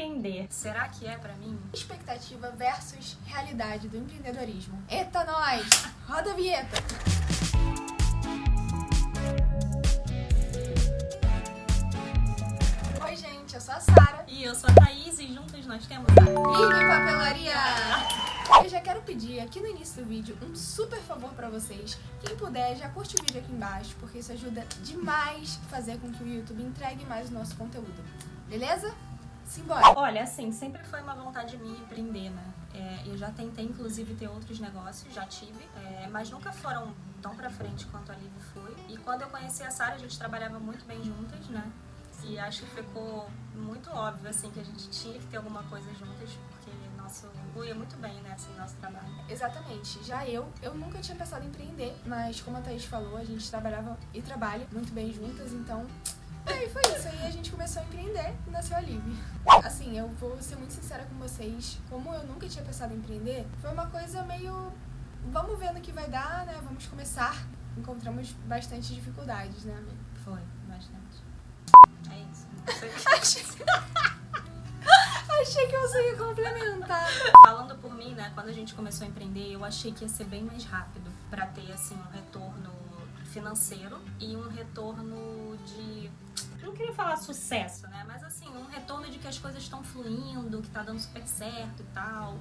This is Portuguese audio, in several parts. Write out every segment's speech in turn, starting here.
empreender, será que é pra mim? Expectativa versus realidade do empreendedorismo. Eita, nós! Roda a vinheta! Oi, gente, eu sou a Sara. E eu sou a Thaís e juntas nós temos a Ligue Papelaria! Eu já quero pedir aqui no início do vídeo um super favor pra vocês. Quem puder, já curte o vídeo aqui embaixo, porque isso ajuda demais a fazer com que o YouTube entregue mais o nosso conteúdo. Beleza? Simbora! Olha, assim, sempre foi uma vontade minha empreender, né? Eu já tentei, inclusive, ter outros negócios, já tive, mas nunca foram tão pra frente quanto a Livre foi. E quando eu conheci a Sara, a gente trabalhava muito bem juntas, né? E acho que ficou muito óbvio, assim, que a gente tinha que ter alguma coisa juntas, porque nosso ia muito bem, né, assim, nosso trabalho. Exatamente. Já eu nunca tinha pensado em empreender, mas como a Thaís falou, a gente trabalhava e trabalha muito bem juntas, então... Aí foi isso, aí a gente começou a empreender e nasceu a Livre. Assim, eu vou ser muito sincera com vocês, como eu nunca tinha pensado em empreender, foi uma coisa meio... Vamos ver no que vai dar, né, vamos começar. Encontramos bastante dificuldades, né, amiga? Foi, bastante. É isso. Não sei. Achei que você ia complementar. Falando por mim, né, quando a gente começou a empreender, eu achei que ia ser bem mais rápido pra ter, assim, um retorno financeiro e um retorno de... Não queria falar sucesso, né, mas assim, um retorno de que as coisas estão fluindo, que tá dando super certo e tal.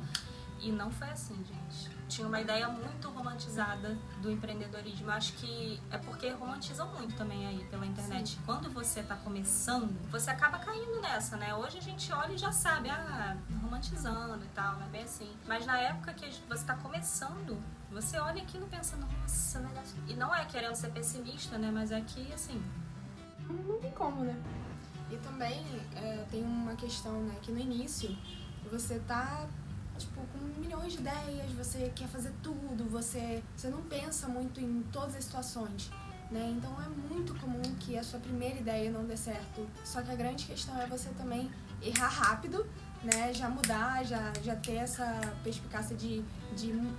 E não foi assim, gente. Tinha uma ideia muito romantizada do empreendedorismo. Acho que é porque romantizam muito também aí pela internet. Sim. Quando você tá começando, você acaba caindo nessa, né? Hoje a gente olha e já sabe, romantizando e tal, não é bem assim. Mas na época que você tá começando, você olha aquilo e pensa, nossa, negócio... E não é querendo ser pessimista, né? Mas é que, assim... Não tem como, né? E também tem uma questão, né, que no início você tá... tipo, com milhões de ideias, você quer fazer tudo, você não pensa muito em todas as situações, né? Então é muito comum que a sua primeira ideia não dê certo. Só que a grande questão é você também errar rápido, né? Já mudar, já ter essa perspicácia de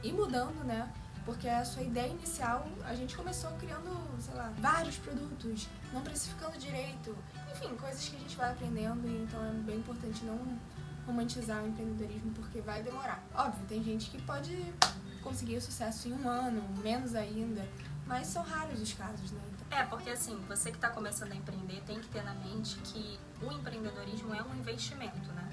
ir mudando, né? Porque a sua ideia inicial, a gente começou criando, sei lá, vários produtos, não precificando direito, enfim, coisas que a gente vai aprendendo, e então é bem importante não romantizar o empreendedorismo, porque vai demorar. Óbvio, tem gente que pode conseguir o sucesso em 1 ano, menos ainda, mas são raros os casos, né? Então... porque assim, você que está começando a empreender tem que ter na mente que o empreendedorismo é um investimento, né?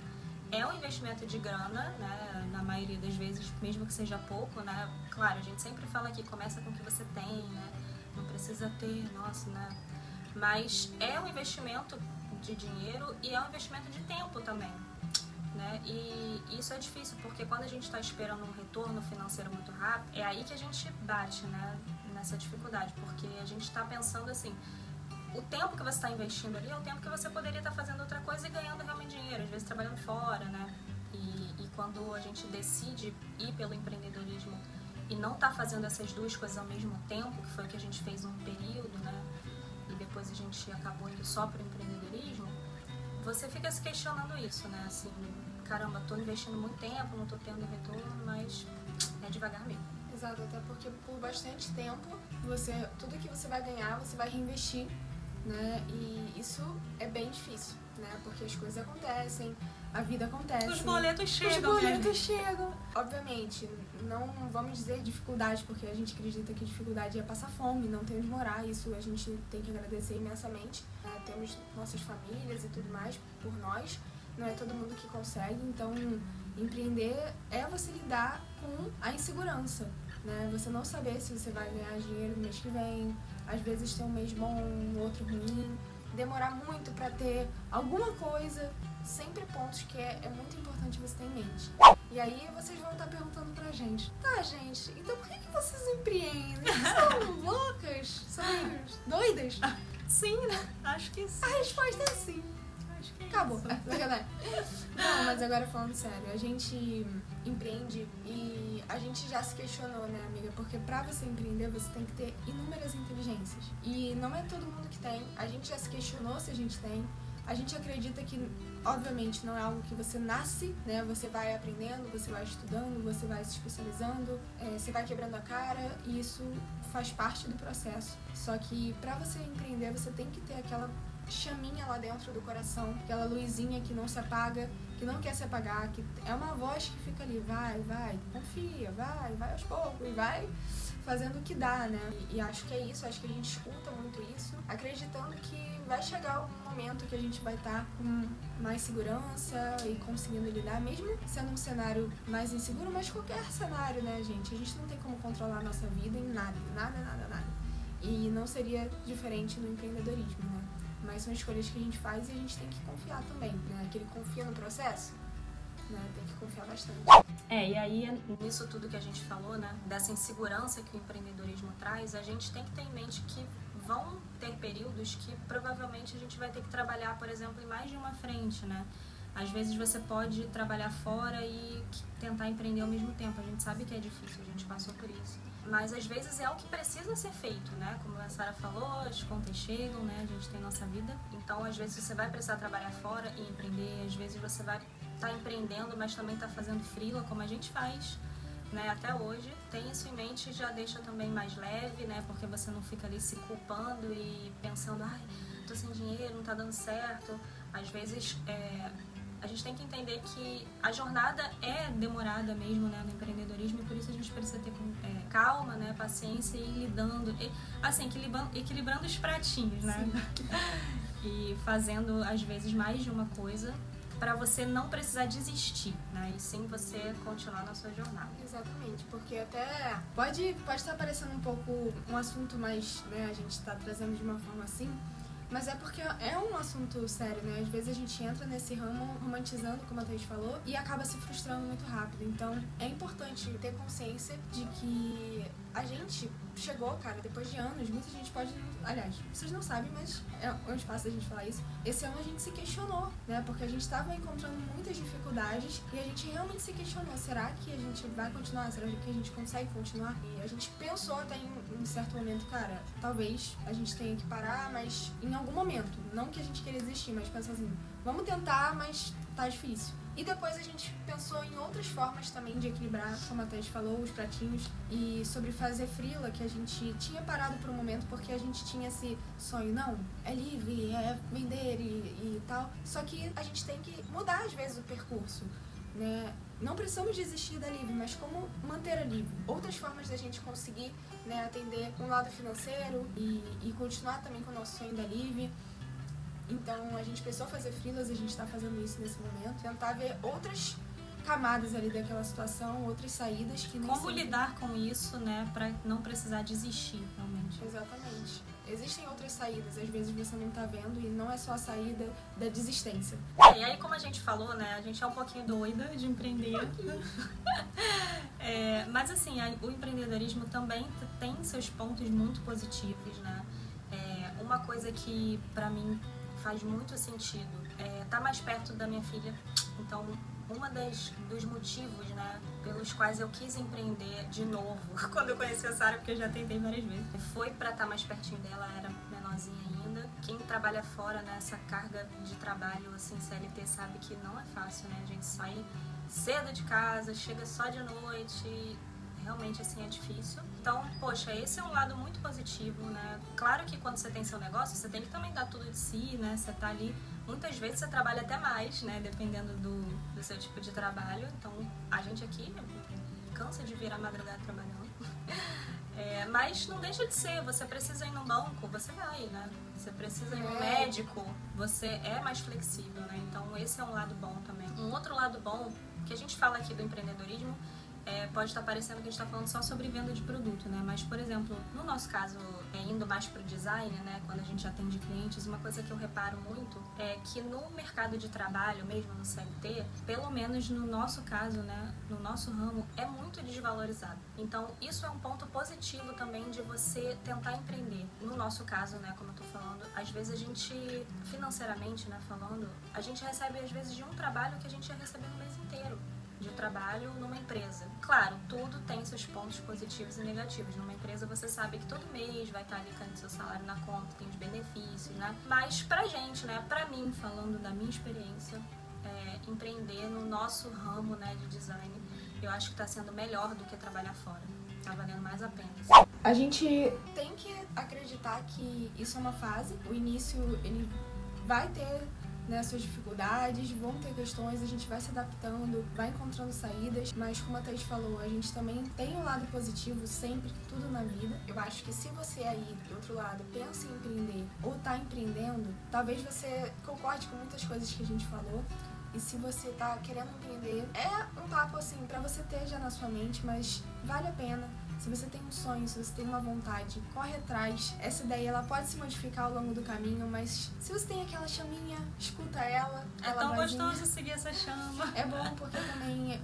É um investimento de grana, né? Na maioria das vezes, mesmo que seja pouco, né? Claro, a gente sempre fala que começa com o que você tem, né? Não precisa ter, nossa, né? Mas é um investimento de dinheiro e é um investimento de tempo também. Né? E isso é difícil, porque quando a gente está esperando um retorno financeiro muito rápido, é aí que a gente bate, né, nessa dificuldade, porque a gente está pensando assim, o tempo que você está investindo ali é o tempo que você poderia estar fazendo outra coisa e ganhando realmente dinheiro, às vezes trabalhando fora, né? E quando a gente decide ir pelo empreendedorismo e não tá fazendo essas duas coisas ao mesmo tempo, que foi o que a gente fez num período, né, e depois a gente acabou indo só pro empreendedorismo, você fica se questionando isso, né? Assim, caramba, tô investindo muito tempo, não tô tendo retorno, mas é devagar mesmo. Exato, até porque por bastante tempo, tudo que você vai ganhar, você vai reinvestir, né? E isso é bem difícil, né? Porque as coisas acontecem, a vida acontece. Os boletos chegam. Os boletos chegam. Obviamente, não vamos dizer dificuldade, porque a gente acredita que dificuldade é passar fome, não tem onde morar. Isso a gente tem que agradecer imensamente. Temos nossas famílias e tudo mais por nós. Não é todo mundo que consegue. Então, empreender é você lidar com a insegurança, né? Você não saber se você vai ganhar dinheiro no mês que vem. Às vezes tem um mês bom, outro ruim. Demorar muito pra ter alguma coisa. Sempre pontos que é muito importante você ter em mente. E aí vocês vão estar perguntando pra gente, tá, gente, então por que vocês empreendem? São loucas? São doidas? Sim, né? Acho que sim. A resposta é sim. Acho que é Acabou. isso. Verdade. Não, mas agora falando sério, a gente empreende e a gente já se questionou, né, amiga? Porque pra você empreender, você tem que ter inúmeras inteligências. E não é todo mundo que tem. A gente já se questionou se a gente tem. A gente acredita que, obviamente, não é algo que você nasce, né? Você vai aprendendo, você vai estudando, você vai se especializando, você vai quebrando a cara e isso faz parte do processo. Só que pra você empreender, você tem que ter aquela chaminha lá dentro do coração, aquela luzinha que não se apaga, que não quer se apagar, que é uma voz que fica ali, vai, confia, vai aos poucos, vai fazendo o que dá, né? E acho que é isso, acho que a gente escuta muito isso, acreditando que vai chegar um momento que a gente vai estar com mais segurança e conseguindo lidar, mesmo sendo um cenário mais inseguro, mas qualquer cenário, né, gente? A gente não tem como controlar a nossa vida em nada. E não seria diferente no empreendedorismo, né? Mas são escolhas que a gente faz e a gente tem que confiar também, né? Aquele confia no processo, né? Tem que confiar bastante. E aí, nisso tudo que a gente falou, né? Dessa insegurança que o empreendedorismo traz, a gente tem que ter em mente que vão ter períodos que provavelmente a gente vai ter que trabalhar, por exemplo, em mais de uma frente, né? Às vezes você pode trabalhar fora e tentar empreender ao mesmo tempo. A gente sabe que é difícil, a gente passou por isso. Mas às vezes é o que precisa ser feito, né? Como a Sara falou, as contas chegam, né? A gente tem nossa vida. Então, às vezes você vai precisar trabalhar fora e empreender. Às vezes você vai estar empreendendo, mas também tá fazendo freela, como a gente faz, né? Até hoje. Tem isso em mente e já deixa também mais leve, né? Porque você não fica ali se culpando e pensando, ai, tô sem dinheiro, não tá dando certo. Às vezes, a gente tem que entender que a jornada é demorada mesmo, né, no empreendedorismo, e por isso a gente precisa ter calma, né, paciência e ir lidando, assim, equilibrando os pratinhos, né? E fazendo, às vezes, mais de uma coisa para você não precisar desistir, né? E sim você continuar na sua jornada. Exatamente, porque até pode estar parecendo um pouco um assunto mais, né, a gente está trazendo de uma forma assim, mas é porque é um assunto sério, né? Às vezes a gente entra nesse ramo romantizando, como a Thaís falou, e acaba se frustrando muito rápido. Então, é importante ter consciência de que a gente chegou, cara, depois de anos, muita gente pode... Aliás, vocês não sabem, mas é um espaço da gente falar isso. Esse ano a gente se questionou, né? Porque a gente estava encontrando muitas dificuldades e a gente realmente se questionou. Será que a gente vai continuar? Será que a gente consegue continuar? E a gente pensou até em um certo momento, cara, talvez a gente tenha que parar, mas em algum momento. Não que a gente queria desistir, mas pensou assim, vamos tentar, mas tá difícil. E depois a gente pensou em outras formas também de equilibrar, como a Thaís falou, os pratinhos. E sobre fazer freela, que a gente tinha parado por um momento porque a gente tinha esse sonho, não, é livre, é vender e tal. Só que a gente tem que mudar às vezes o percurso, né? Não precisamos desistir da Livre, mas como manter a Livre? Outras formas da gente conseguir, né, atender um lado financeiro e continuar também com o nosso sonho da Livre. Então, a gente pensou fazer freelas, a gente está fazendo isso nesse momento. Tentar ver outras camadas ali daquela situação, outras saídas que nem como sempre... lidar com isso, né, para não precisar desistir, realmente. Exatamente. Existem outras saídas, às vezes você não tá vendo e não é só a saída da desistência. E aí, como a gente falou, né, a gente é um pouquinho doida de empreender. Mas assim, o empreendedorismo também tem seus pontos muito positivos, né? Uma coisa que pra mim faz muito sentido é estar mais perto da minha filha. Então, dos motivos, né, pelos quais eu quis empreender de novo, quando eu conheci a Sara, porque eu já tentei várias vezes, foi para estar mais pertinho dela, era menorzinha ainda. Quem trabalha fora, né, essa carga de trabalho, assim, CLT, sabe que não é fácil, né? A gente sai cedo de casa, chega só de noite, realmente, assim, é difícil. Então, poxa, esse é um lado muito positivo, né? Claro que quando você tem seu negócio, você tem que também dar tudo de si, né? Você tá ali, muitas vezes você trabalha até mais, né? Dependendo do seu tipo de trabalho. Então, a gente aqui cansa de virar madrugada trabalhando. Mas não deixa de ser, você precisa ir no banco, você vai, né? Você precisa ir no médico, você é mais flexível, né? Então, esse é um lado bom também. Um outro lado bom, que a gente fala aqui do empreendedorismo, pode estar parecendo que a gente está falando só sobre venda de produto, né? Mas, por exemplo, no nosso caso, indo mais para o design, né? Quando a gente atende clientes, uma coisa que eu reparo muito é que no mercado de trabalho, mesmo no CLT, pelo menos no nosso caso, né? No nosso ramo, é muito desvalorizado. Então, isso é um ponto positivo também de você tentar empreender. No nosso caso, né? Como eu tô falando, às vezes a gente, financeiramente, né? Falando, a gente recebe às vezes de um trabalho que a gente ia receber no mês inteiro de trabalho numa empresa. Claro, tudo tem seus pontos positivos e negativos. Numa empresa você sabe que todo mês vai estar ali caindo seu salário na conta, tem os benefícios, né? Mas pra gente, né, pra mim, falando da minha experiência, empreender no nosso ramo, né, de design, eu acho que tá sendo melhor do que trabalhar fora. Tá valendo mais a pena. A gente tem que acreditar que isso é uma fase. O início, ele vai ter, né, suas dificuldades, vão ter questões, a gente vai se adaptando, vai encontrando saídas, mas como a Thaís falou, a gente também tem um lado positivo sempre, tudo na vida. Eu acho que se você aí, do outro lado, pensa em empreender ou tá empreendendo, talvez você concorde com muitas coisas que a gente falou. E se você tá querendo empreender, é um papo assim pra você ter já na sua mente, mas vale a pena. Se você tem um sonho, se você tem uma vontade, corre atrás. Essa ideia, ela pode se modificar ao longo do caminho, mas se você tem aquela chaminha, escuta ela. É tão gostoso seguir essa chama. É bom porque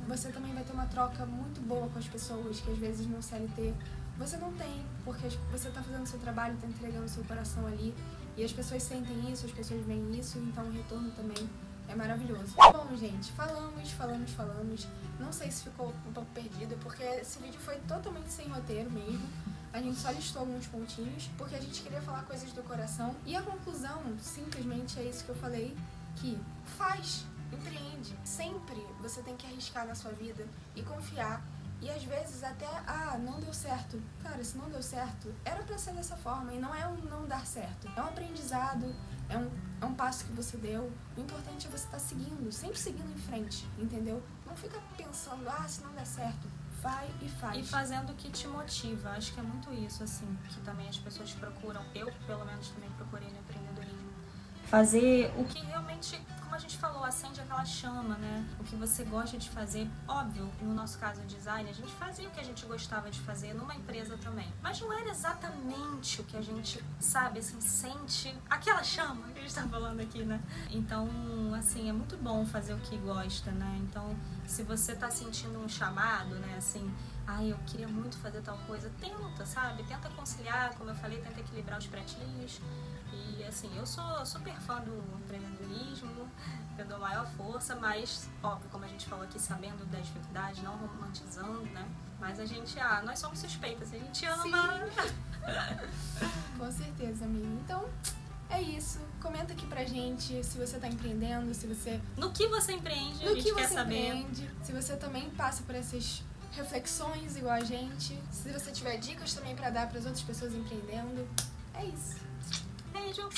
você também vai ter uma troca muito boa com as pessoas, que às vezes no CLT você não tem, porque você tá fazendo o seu trabalho, tá entregando o seu coração ali, e as pessoas sentem isso, as pessoas veem isso, então o retorno também é maravilhoso. Bom, gente, falamos. Não sei se ficou um pouco perdido, porque esse vídeo foi totalmente sem roteiro mesmo. A gente só listou alguns pontinhos, porque a gente queria falar coisas do coração. E a conclusão, simplesmente, é isso que eu falei, que faz, empreende. Sempre você tem que arriscar na sua vida e confiar. E às vezes até, não deu certo. Cara, se não deu certo, era pra ser dessa forma. E não é um não dar certo. É um aprendizado, é um passo que você deu. O importante é você estar seguindo, sempre seguindo em frente, entendeu? Não fica pensando, se não der certo. Vai e faz. E fazendo o que te motiva. Acho que é muito isso, assim, que também as pessoas procuram. Eu, pelo menos, também procurei no empreendedorismo. Fazer o que realmente, como a gente falou, acende aquela chama, né? O que você gosta de fazer. Óbvio, no nosso caso, o design, a gente fazia o que a gente gostava de fazer numa empresa também. Mas não era exatamente o que a gente, sabe, assim, sente aquela chama que a gente tá falando aqui, né? Então, assim, é muito bom fazer o que gosta, né? Então, se você tá sentindo um chamado, né, assim, eu queria muito fazer tal coisa, tenta, sabe? Tenta conciliar, como eu falei, tenta equilibrar os pratinhos. E assim, eu sou super fã do empreendedorismo, eu dou maior força, mas, óbvio, como a gente falou aqui, sabendo das dificuldades, não romantizando, né? Mas a gente, nós somos suspeitas, a gente ama. Com certeza, amiga. Então, é isso. Comenta aqui pra gente se você tá empreendendo, se você... No que você empreende, a gente quer saber. Se você também passa por essas reflexões igual a gente. Se você tiver dicas também pra dar pras outras pessoas empreendendo. É isso. Beijo!